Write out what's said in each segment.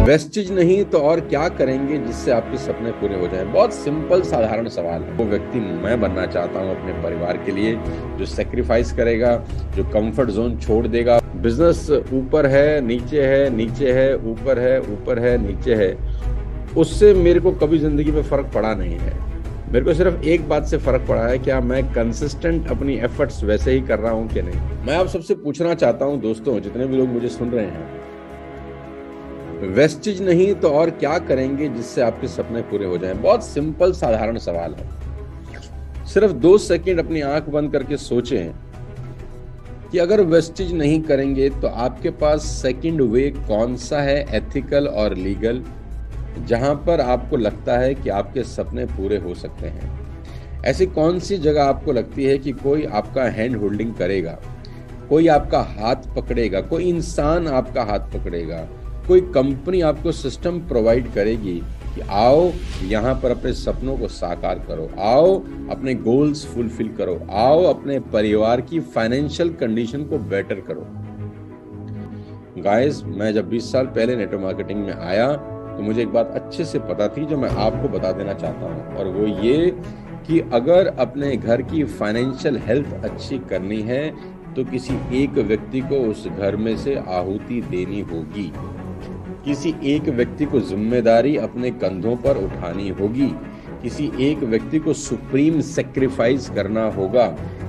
Wastage नहीं तो और क्या करेंगे जिससे आपके सपने पूरे हो जाएं? बहुत सिंपल साधारण सवाल है। वो व्यक्ति मैं बनना चाहता हूं अपने परिवार के लिए, जो सेक्रीफाइस करेगा, जो कंफर्ट जोन छोड़ देगा। बिजनेस ऊपर है नीचे है, नीचे है ऊपर है, ऊपर है नीचे है, उससे मेरे को कभी जिंदगी में फर्क पड़ा नहीं है। मेरे को सिर्फ एक बात से फर्क पड़ा है, क्या मैं कंसिस्टेंट अपनी एफर्ट्स वैसे ही कर रहा हूं कि नहीं। मैं आप सबसे पूछना चाहता हूं दोस्तों, जितने भी लोग मुझे सुन रहे हैं, वेस्टेज नहीं तो और क्या करेंगे जिससे आपके सपने पूरे हो जाएं? बहुत सिंपल साधारण सवाल है। सिर्फ 2 सेकंड अपनी आंख बंद करके सोचें कि अगर वेस्टेज नहीं करेंगे तो आपके पास सेकंड वे कौन सा है, एथिकल और लीगल, जहां पर आपको लगता है कि आपके सपने पूरे हो सकते हैं। ऐसी कौन सी जगह आपको लगती है कि कोई आपका हैंड होल्डिंग करेगा, कोई आपका हाथ पकड़ेगा, कोई इंसान आपका हाथ पकड़ेगा, कोई कंपनी आपको सिस्टम प्रोवाइड करेगी कि आओ यहाँ पर अपने सपनों को साकार करो, आओ अपने गोल्स फुलफिल करो, आओ अपने परिवार की फाइनेंशियल कंडीशन को बेटर करो। गाइस, मैं जब 20 साल पहले नेटवर्क मार्केटिंग में आया तो मुझे एक बात अच्छे से पता थी जो मैं आपको बता देना चाहता हूँ, और वो ये कि अगर अपने घर की फाइनेंशियल हेल्थ अच्छी करनी है तो किसी एक व्यक्ति को उस घर में से आहुति देनी होगी, किसी एक व्यक्ति को जिम्मेदारी अपने कंधों पर उठानी होगी, किसी एक व्यक्ति को सुप्रीम सेक्रीफाइस करना होगा,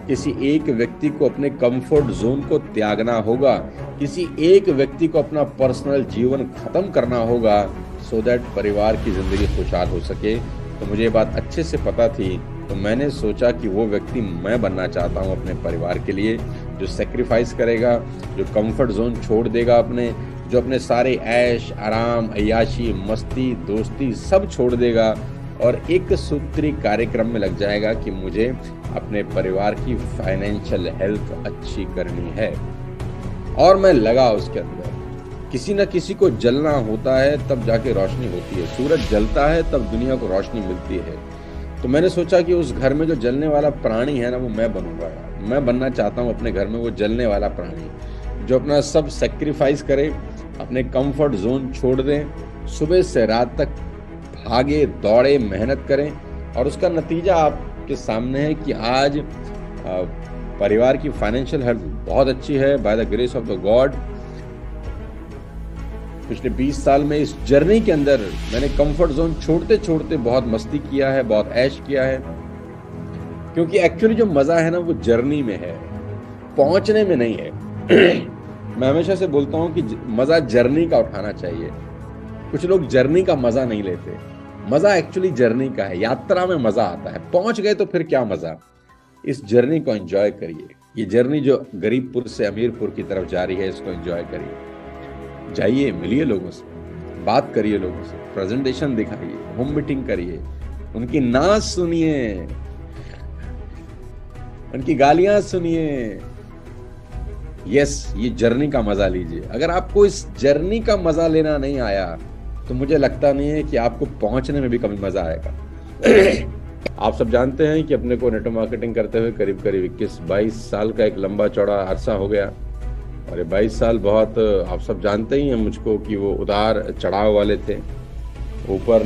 किसी एक व्यक्ति को अपने कंफर्ट जोन को त्यागना होगा, किसी एक व्यक्ति को अपना पर्सनल जीवन खत्म करना होगा, सो दैट परिवार की जिंदगी खुशहाल हो सके। तो मुझे ये बात अच्छे से पता थी, तो मैंने सोचा कि वो व्यक्ति मैं बनना चाहता हूँ अपने परिवार के लिए, जो सेक्रीफाइस करेगा, जो कंफर्ट जोन छोड़ देगा अपने, जो अपने सारे ऐश आराम अय्याशी मस्ती दोस्ती सब छोड़ देगा और एक सूत्री कार्यक्रम में लग जाएगा कि मुझे अपने परिवार की फाइनेंशियल हेल्थ अच्छी करनी है। और मैं लगा उसके अंदर। किसी न किसी को जलना होता है तब जाके रोशनी होती है, सूरज जलता है तब दुनिया को रोशनी मिलती है। तो मैंने सोचा कि उस घर में जो जलने वाला प्राणी है ना, वो मैं बनूंगा। मैं बनना चाहता हूँ अपने घर में वो जलने वाला प्राणी, जो अपना सब सेक्रीफाइस करे, अपने कंफर्ट जोन छोड़ दें, सुबह से रात तक भागे दौड़े मेहनत करें, और उसका नतीजा आपके सामने है कि आज परिवार की फाइनेंशियल हेल्थ बहुत अच्छी है by the grace of the God. पिछले 20 साल में इस जर्नी के अंदर मैंने कंफर्ट जोन छोड़ते छोड़ते बहुत मस्ती किया है, बहुत ऐश किया है, क्योंकि एक्चुअली जो मजा है ना वो जर्नी में है, पहुंचने में नहीं है। मैं हमेशा से बोलता हूं कि मजा जर्नी का उठाना चाहिए। कुछ लोग जर्नी का मजा नहीं लेते, मजा एक्चुअली जर्नी का है, यात्रा में मजा आता है। पहुंच गए तो फिर क्या मजा, इस जर्नी को एंजॉय करिए। ये जर्नी जो गरीबपुर से अमीरपुर की तरफ जा रही है, इसको एंजॉय करिए। जाइए, मिलिए लोगों से, बात करिए लोगों से, प्रेजेंटेशन दिखाइए, होम मीटिंग करिए, उनकी नाच सुनिए, उनकी गालियां सुनिए। यस, ये जर्नी का मजा लीजिए। अगर आपको इस जर्नी का मजा लेना नहीं आया तो मुझे लगता नहीं है कि आपको पहुंचने में भी कभी मजा आएगा। आप सब जानते हैं कि अपने को नेटवर्क मार्केटिंग करते हुए करीब करीब 21-22 साल का एक लंबा चौड़ा अरसा हो गया। और ये 22 साल बहुत, आप सब जानते ही हैं मुझको कि वो उतार चढ़ाव वाले थे, ऊपर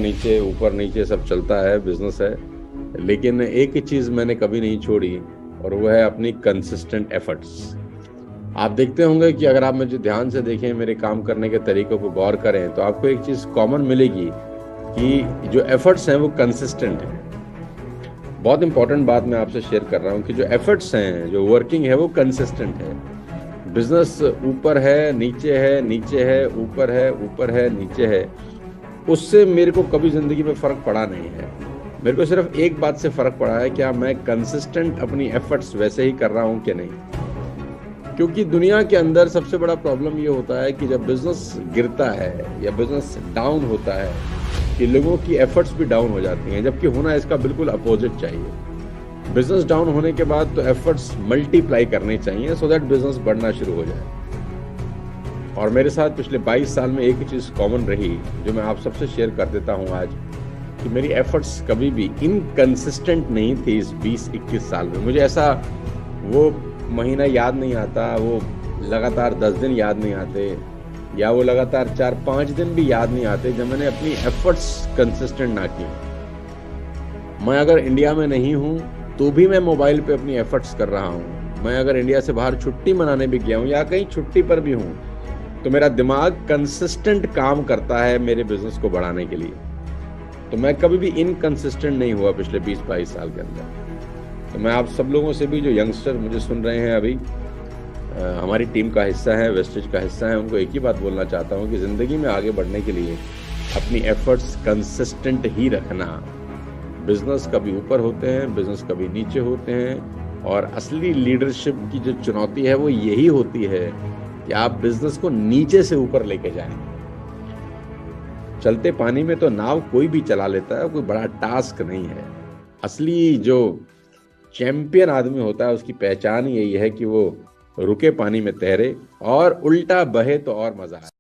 नीचे सब चलता है, बिजनेस है। लेकिन एक ही चीज़ मैंने कभी नहीं छोड़ी, और वो है अपनी कंसिस्टेंट एफर्ट्स। आप देखते होंगे कि अगर आप मुझे ध्यान से देखें, मेरे काम करने के तरीकों को गौर करें, तो आपको एक चीज़ कॉमन मिलेगी कि जो एफर्ट्स हैं वो कंसिस्टेंट हैं। बहुत इंपॉर्टेंट बात मैं आपसे शेयर कर रहा हूँ कि जो एफर्ट्स हैं, जो वर्किंग है, वो कंसिस्टेंट है। बिजनेस ऊपर है नीचे है, नीचे है ऊपर है, ऊपर है नीचे है, उससे मेरे को कभी जिंदगी में फर्क पड़ा नहीं है। मेरे को सिर्फ एक बात से फर्क पड़ा है, क्या मैं कंसिस्टेंट अपनी एफर्ट्स वैसे ही कर रहा हूँ कि नहीं। क्योंकि दुनिया के अंदर सबसे बड़ा प्रॉब्लम ये होता है कि जब बिजनेस गिरता है या बिजनेस डाउन होता है कि लोगों की एफर्ट्स भी डाउन हो जाती हैं, जबकि होना इसका बिल्कुल अपोजिट चाहिए। बिजनेस डाउन होने के बाद तो एफर्ट्स मल्टीप्लाई करने चाहिए, सो दैट बिजनेस बढ़ना शुरू हो जाए। और मेरे साथ पिछले 22 साल में एक ही चीज़ कॉमन रही जो मैं आप सबसे शेयर कर देता हूँ आज, कि मेरी एफर्ट्स कभी भी इनकंसिस्टेंट नहीं थी। इस 20-21 साल में मुझे ऐसा वो महीना याद नहीं आता, वो लगातार 10 दिन याद नहीं आते, या वो लगातार 4-5 दिन भी याद नहीं आते जब मैंने अपनी एफर्ट्स कंसिस्टेंट ना की। मैं अगर इंडिया में नहीं हूं तो भी मैं मोबाइल पे अपनी एफर्ट्स कर रहा हूं। मैं अगर इंडिया से बाहर छुट्टी मनाने भी गया हूं या कहीं छुट्टी पर भी हूं तो मेरा दिमाग कंसिस्टेंट काम करता है मेरे बिजनेस को बढ़ाने के लिए। तो मैं कभी भी इनकंसिस्टेंट नहीं हुआ पिछले 20-22 साल के अंदर। तो मैं आप सब लोगों से भी, जो यंगस्टर मुझे सुन रहे हैं अभी, हमारी टीम का हिस्सा है, वेस्टेज का हिस्सा है, उनको एक ही बात बोलना चाहता हूं कि ज़िंदगी में आगे बढ़ने के लिए अपनी एफर्ट्स कंसिस्टेंट ही रखना। बिजनेस कभी ऊपर होते हैं, बिजनेस कभी नीचे होते हैं, और असली लीडरशिप की जो चुनौती है वो यही होती है कि आप बिजनेस को नीचे से ऊपर लेके जाएं। चलते पानी में तो नाव कोई भी चला लेता है, कोई बड़ा टास्क नहीं है। असली जो चैंपियन आदमी होता है उसकी पहचान यही है कि वो रुके पानी में तैरे और उल्टा बहे तो और मजा आए।